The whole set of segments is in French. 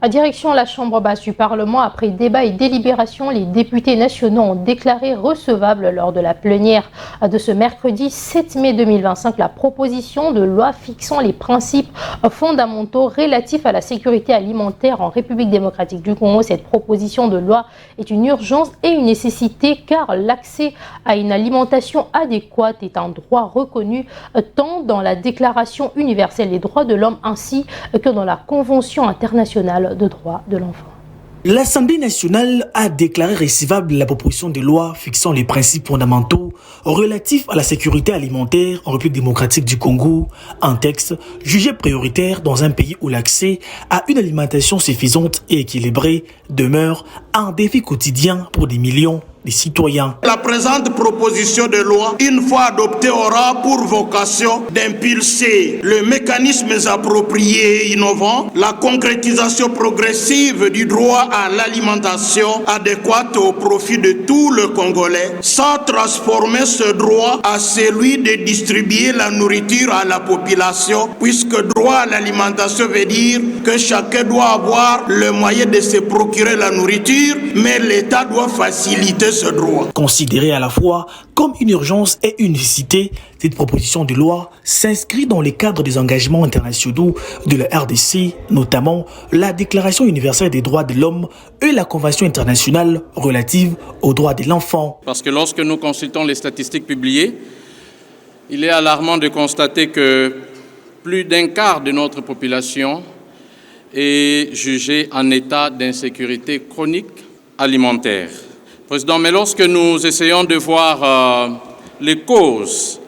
Direction la Chambre basse du Parlement, après débat et délibération, les députés nationaux ont déclaré recevable lors de la plénière de ce mercredi 7 mai 2025 la proposition de loi fixant les principes fondamentaux relatifs à la sécurité alimentaire en République démocratique du Congo. Cette proposition de loi est une urgence et une nécessité car l'accès à une alimentation adéquate est un droit reconnu tant dans la Déclaration universelle des droits de l'homme ainsi que dans la Convention internationale de droits de l'enfant. L'Assemblée nationale a déclaré recevable la proposition de loi fixant les principes fondamentaux relatifs à la sécurité alimentaire en République démocratique du Congo, un texte jugé prioritaire dans un pays où l'accès à une alimentation suffisante et équilibrée demeure un défi quotidien pour des millions de citoyens. La présente proposition de loi, une fois adoptée, aura pour vocation d'impulser les mécanismes appropriés et innovants, la concrétisation progressive du droit à l'alimentation adéquate au profit de tout le Congolais, sans transformer ce droit à celui de distribuer la nourriture à la population, puisque droit à l'alimentation veut dire que chacun doit avoir le moyen de se procurer la nourriture, mais l'État doit faciliter ce droit. Considérée à la fois comme une urgence et une nécessité, cette proposition de loi s'inscrit dans le cadre des engagements internationaux de la RDC, notamment la Déclaration universelle des droits de l'homme et la Convention internationale relative aux droits de l'enfant. Parce que lorsque nous consultons les statistiques publiées, il est alarmant de constater que plus d'un quart de notre population est jugée en état d'insécurité chronique alimentaire. Président, mais lorsque nous essayons de voir les causes,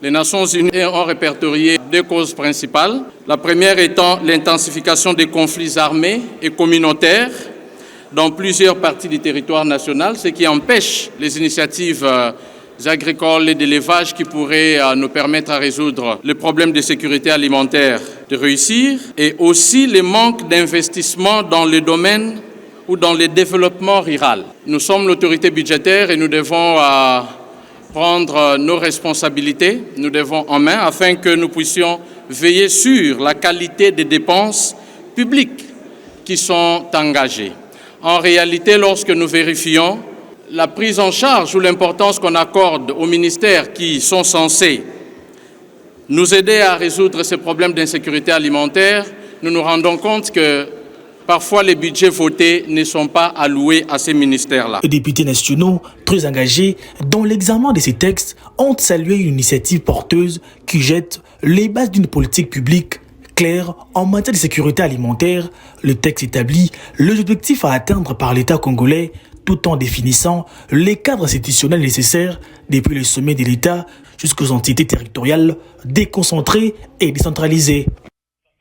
les Nations Unies ont répertorié deux causes principales. La première étant l'intensification des conflits armés et communautaires dans plusieurs parties du territoire national, ce qui empêche les initiatives agricoles et d'élevage qui pourraient nous permettre à résoudre le problème de sécurité alimentaire de réussir, et aussi le manque d'investissement dans le domaine ou dans le développement rural. Nous sommes l'autorité budgétaire et nous devons prendre nos responsabilités, nous devons en main afin que nous puissions veiller sur la qualité des dépenses publiques qui sont engagées. En réalité, lorsque nous vérifions la prise en charge ou l'importance qu'on accorde aux ministères qui sont censés nous aider à résoudre ces problèmes d'insécurité alimentaire, nous nous rendons compte que parfois, les budgets votés ne sont pas alloués à ces ministères-là. Les députés nationaux, très engagés dans l'examen de ces textes, ont salué une initiative porteuse qui jette les bases d'une politique publique claire en matière de sécurité alimentaire. Le texte établit les objectifs à atteindre par l'État congolais tout en définissant les cadres institutionnels nécessaires depuis le sommet de l'État jusqu'aux entités territoriales déconcentrées et décentralisées.